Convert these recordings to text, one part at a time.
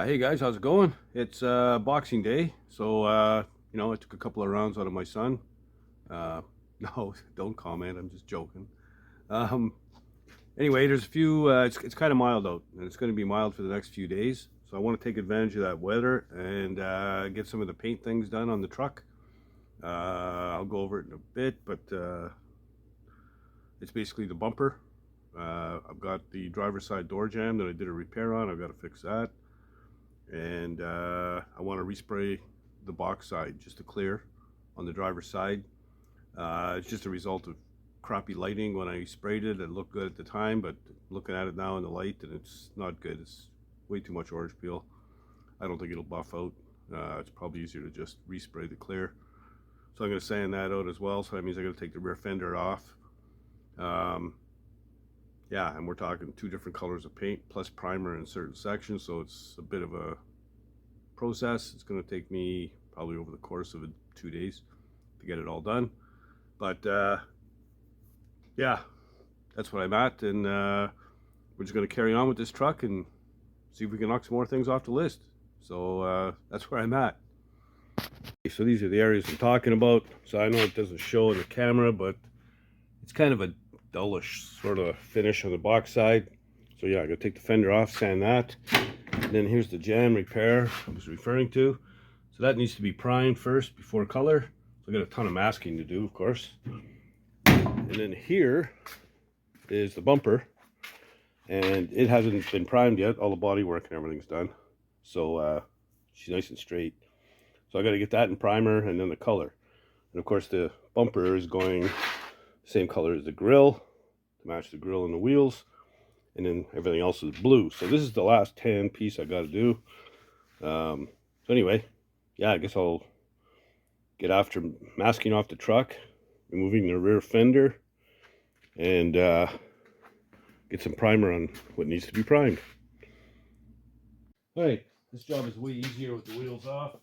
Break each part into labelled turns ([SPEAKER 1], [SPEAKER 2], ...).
[SPEAKER 1] Hey guys, how's it going? It's Boxing Day, so I took a couple of rounds out of my son. Uh, no, don't comment. I'm just joking. Um, anyway, there's a few. It's kind of mild out, and it's going to be mild for the next few days. So I want to take advantage of that weather and get some of the paint things done on the truck. I'll go over it in a bit, but it's basically the bumper. I've got the driver's side door jamb that I did a repair on. I've got to fix that. And I want to respray the box side just to clear on the driver's side. It's just a result of crappy lighting. When I sprayed it, it looked good at the time, but looking at it now in the light, and it's not good. It's way too much orange peel. I don't think it'll buff out. It's probably easier to just respray the clear. So I'm going to sand that out as well. So that means I'm going to take the rear fender off. Yeah, and we're talking two different colors of paint plus primer in certain sections, so it's a bit of a process. It's going to take me probably over the course of 2 days to get it all done. But yeah, that's what I'm at, and we're just going to carry on with this truck and see if we can knock some more things off the list. So that's where I'm at. So these are the areas I'm talking about. So I know it doesn't show in the camera, but it's kind of a dullish sort of finish on the box side. So yeah, I'm gonna take the fender off, sand that, and then here's the jamb repair I was referring to. So that needs to be primed first before color. So I got a ton of masking to do, of course. And then here is the bumper, and it hasn't been primed yet. All the body work and everything's done, so she's nice and straight. So I got to get that in primer and then the color. And of course the bumper is going same color as the grill to match the grill and the wheels, and then everything else is blue. So this is the last tan piece I got to do. So anyway, yeah, I guess I'll get after masking off the truck, removing the rear fender, and get some primer on what needs to be primed. All right, this job is way easier with the wheels off.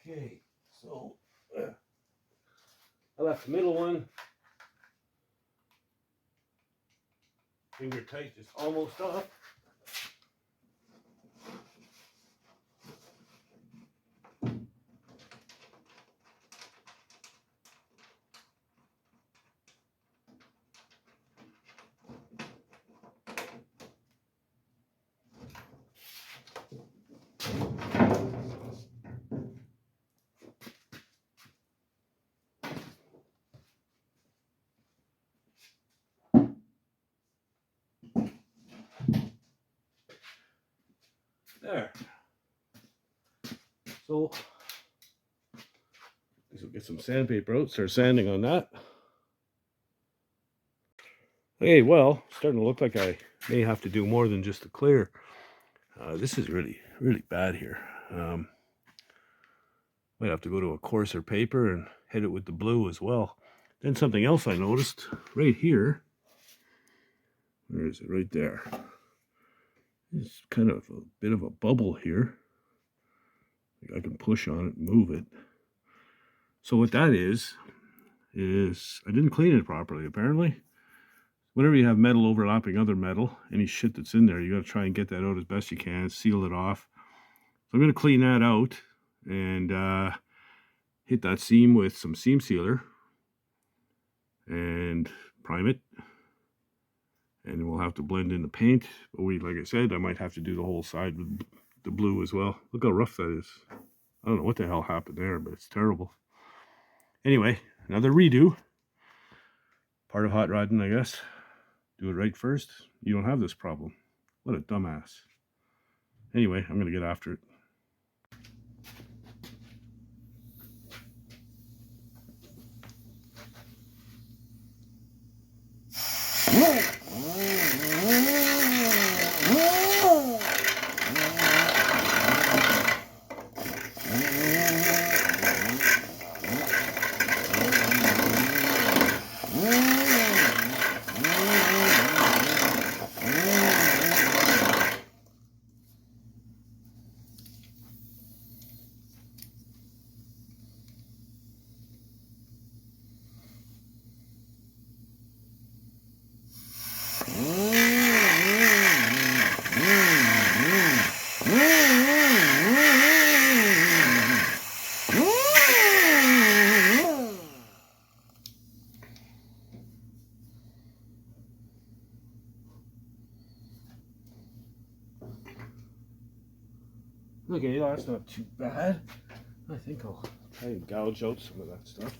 [SPEAKER 1] Okay, so I left the middle one finger tight, just almost off. There. So we'll get some sandpaper out, start sanding on that. Okay, well, starting to look like I may have to do more than just a clear. This is really bad here. Might have to go to a coarser paper and hit it with the blue as well. Then something else I noticed right here. Where is it? Right there. It's kind of a bit of a bubble here. I can push on it and move it. So what that is I didn't clean it properly, apparently. Whenever you have metal overlapping other metal, any shit that's in there, you got to try and get that out as best you can, seal it off. So I'm going to clean that out and hit that seam with some seam sealer and prime it. And we'll have to blend in the paint. But like I said, I might have to do the whole side with the blue as well. Look how rough that is. I don't know what the hell happened there, but it's terrible. Anyway, another redo. Part of hot rodding, I guess. Do it right first. You don't have this problem. What a dumbass. Anyway, I'm going to get after it. Okay, that's not too bad. I think I'll try and gouge out some of that stuff.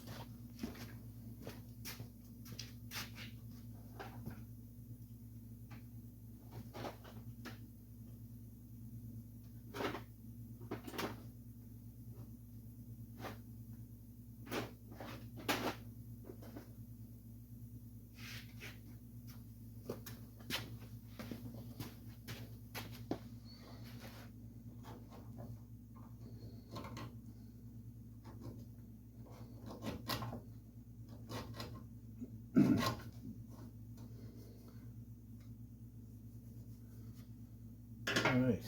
[SPEAKER 1] All right.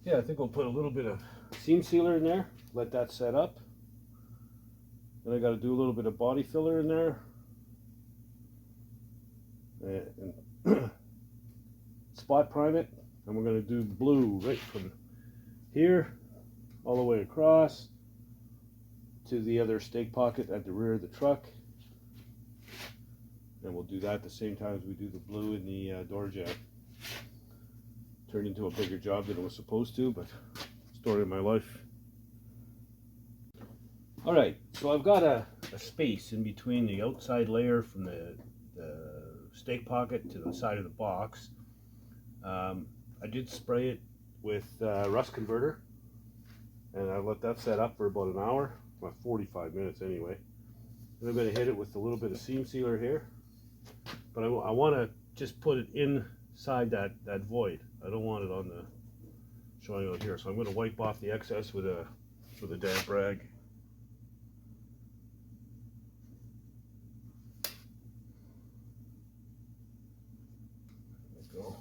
[SPEAKER 1] Yeah, I think we'll put a little bit of seam sealer in there, let that set up. Then I got to do a little bit of body filler in there. And spot prime it And we're going to do blue right from here all the way across to the other stake pocket at the rear of the truck. And we'll do that at the same time as we do the blue in the door jamb. Turned into a bigger job than it was supposed to, but story of my life. Alright, so I've got a space in between the outside layer from the stake pocket to the side of the box. I did spray it with rust converter, and I let that set up for about an hour, about 45 minutes anyway. And I'm going to hit it with a little bit of seam sealer here, but I want to just put it inside that void. I don't want it on the showing out here, so I'm going to wipe off the excess with a damp rag. There we go.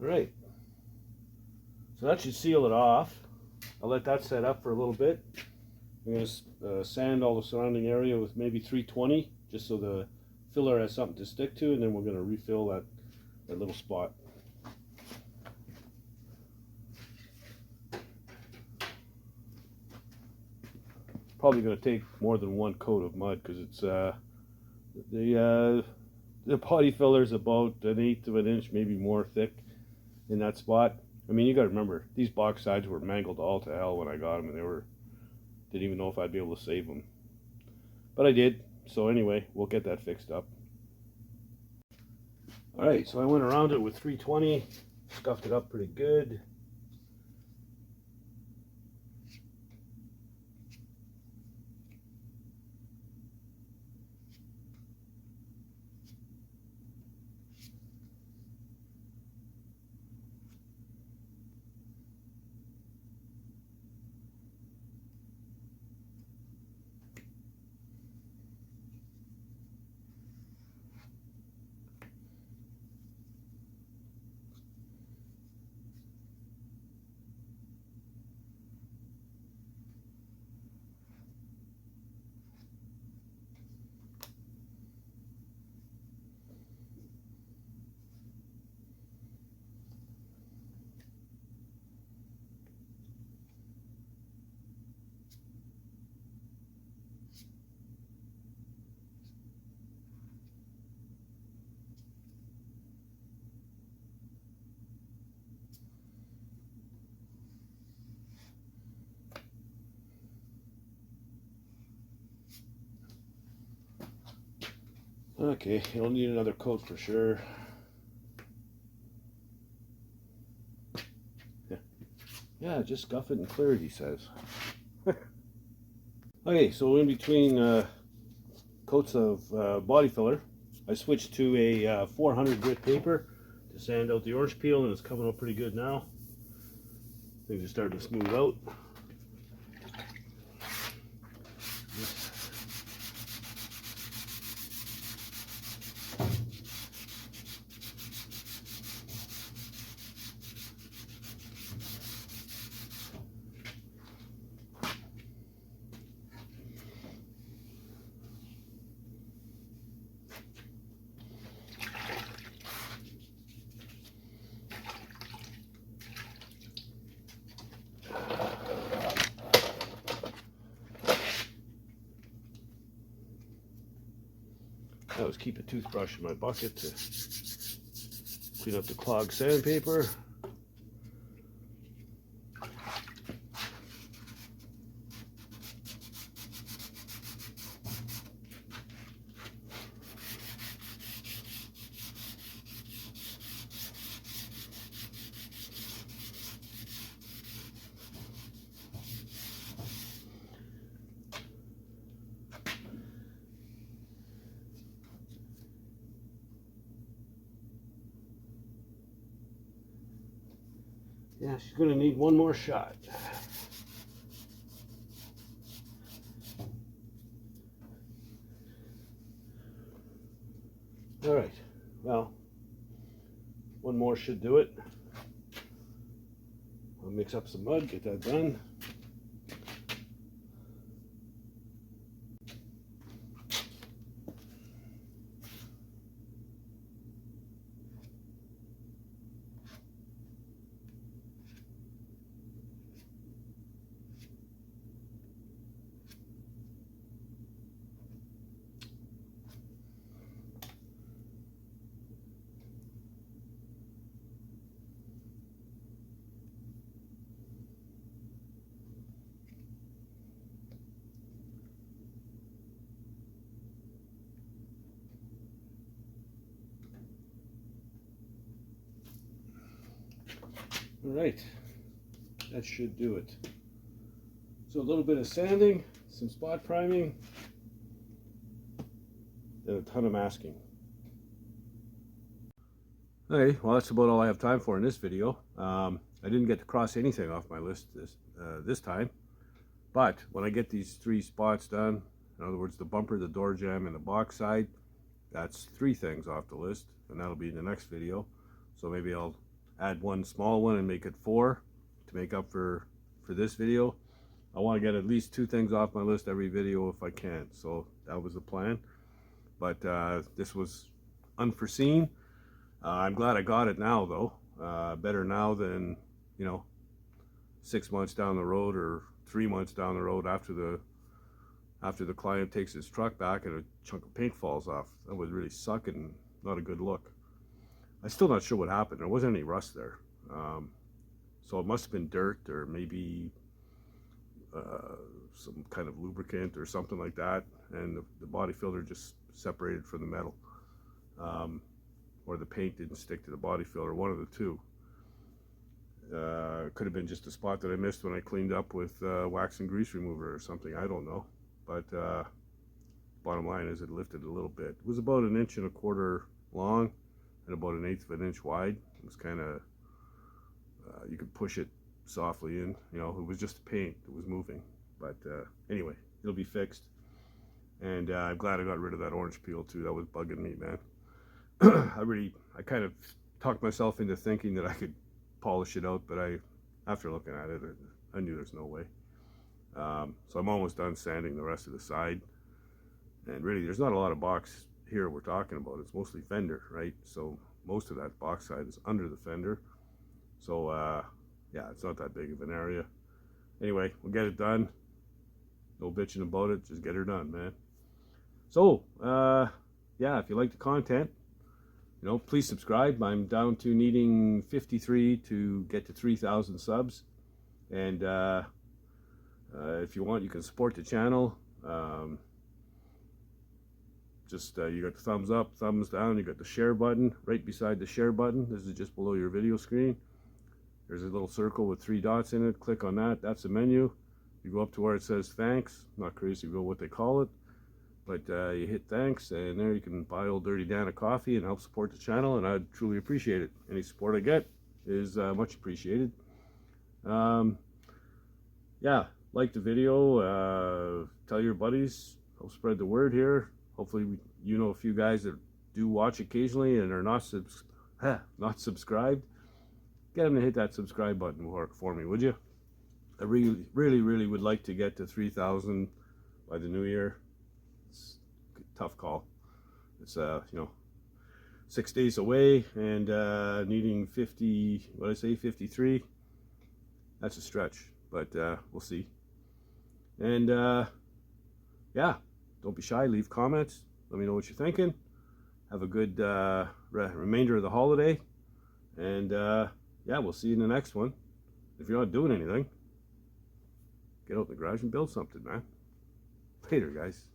[SPEAKER 1] Alright, so that should seal it off. I'll let that set up for a little bit. I'm going to sand all the surrounding area with maybe 320, just so the filler has something to stick to, and then we're going to refill that little spot. Probably going to take more than one coat of mud, because it's the body filler is about 1/8 of an inch, maybe more thick in that spot. I mean, you got to remember, these box sides were mangled all to hell when I got them, and didn't even know if I'd be able to save them. But I did, so anyway, we'll get that fixed up. Alright, so I went around it with 320, scuffed it up pretty good. Okay, you'll need another coat for sure. Yeah, just scuff it and clear it, he says. Okay, so in between coats of body filler, I switched to a 400 grit paper to sand out the orange peel, and it's coming up pretty good now. Things are starting to smooth out. I always keep a toothbrush in my bucket to clean up the clogged sandpaper. Yeah, she's going to need one more shot. All right, well, one more should do it. I'll mix up some mud, get that done. All right, that should do it. So a little bit of sanding, some spot priming, and a ton of masking. Okay, well that's about all I have time for in this video. I didn't get to cross anything off my list this time, but when I get these 3 spots done, in other words the bumper, the door jamb, and the box side, that's 3 things off the list, and that'll be in the next video. So maybe I'll add one small one and make it 4 to make up for this video. I want to get at least 2 things off my list every video if I can, so that was the plan. But this was unforeseen. I'm glad I got it now though. Better now than, you know, 6 months down the road or 3 months down the road after the client takes his truck back and a chunk of paint falls off. That would really suck and not a good look. I'm still not sure what happened. There wasn't any rust there. So it must have been dirt or maybe some kind of lubricant or something like that. And the body filter just separated from the metal. Or the paint didn't stick to the body filter, one of the two. Could have been just a spot that I missed when I cleaned up with wax and grease remover or something. I don't know. But bottom line is it lifted a little bit. It was about 1.25 inches long and about 1/8 of an inch wide. It was kind of, you could push it softly in, you know, it was just paint that was moving. But anyway, it'll be fixed. And I'm glad I got rid of that orange peel too. That was bugging me, man. I kind of talked myself into thinking that I could polish it out, but after looking at it, I knew there's no way. So I'm almost done sanding the rest of the side. And really, there's not a lot of box here we're talking about. It's mostly fender, right? So most of that box side is under the fender. So yeah, it's not that big of an area. Anyway, we'll get it done. No bitching about it. Just get her done, man. So yeah, if you like the content, you know, please subscribe. I'm down to needing 53 to get to 3,000 subs. And if you want, you can support the channel. You got the thumbs up, thumbs down, you got the share button right beside the share button. This is just below your video screen. There's a little circle with 3 dots in it. Click on that. That's the menu. You go up to where it says thanks. I'm not crazy about what they call it, but you hit thanks, and there you can buy Old Dirty Dan a coffee and help support the channel, and I'd truly appreciate it. Any support I get is much appreciated. Yeah, like the video, tell your buddies, help spread the word here. Hopefully you know a few guys that do watch occasionally and are not subscribed. Get them to hit that subscribe button for me, would you? I really would like to get to 3,000 by the new year. It's a tough call. It's you know, 6 days away, and needing 50, what did I say, 53? That's a stretch, but we'll see. And yeah, don't be shy, leave comments, let me know what you're thinking. Have a good remainder of the holiday, and yeah, we'll see you in the next one. If you're not doing anything, get out in the garage and build something, man. Later, guys.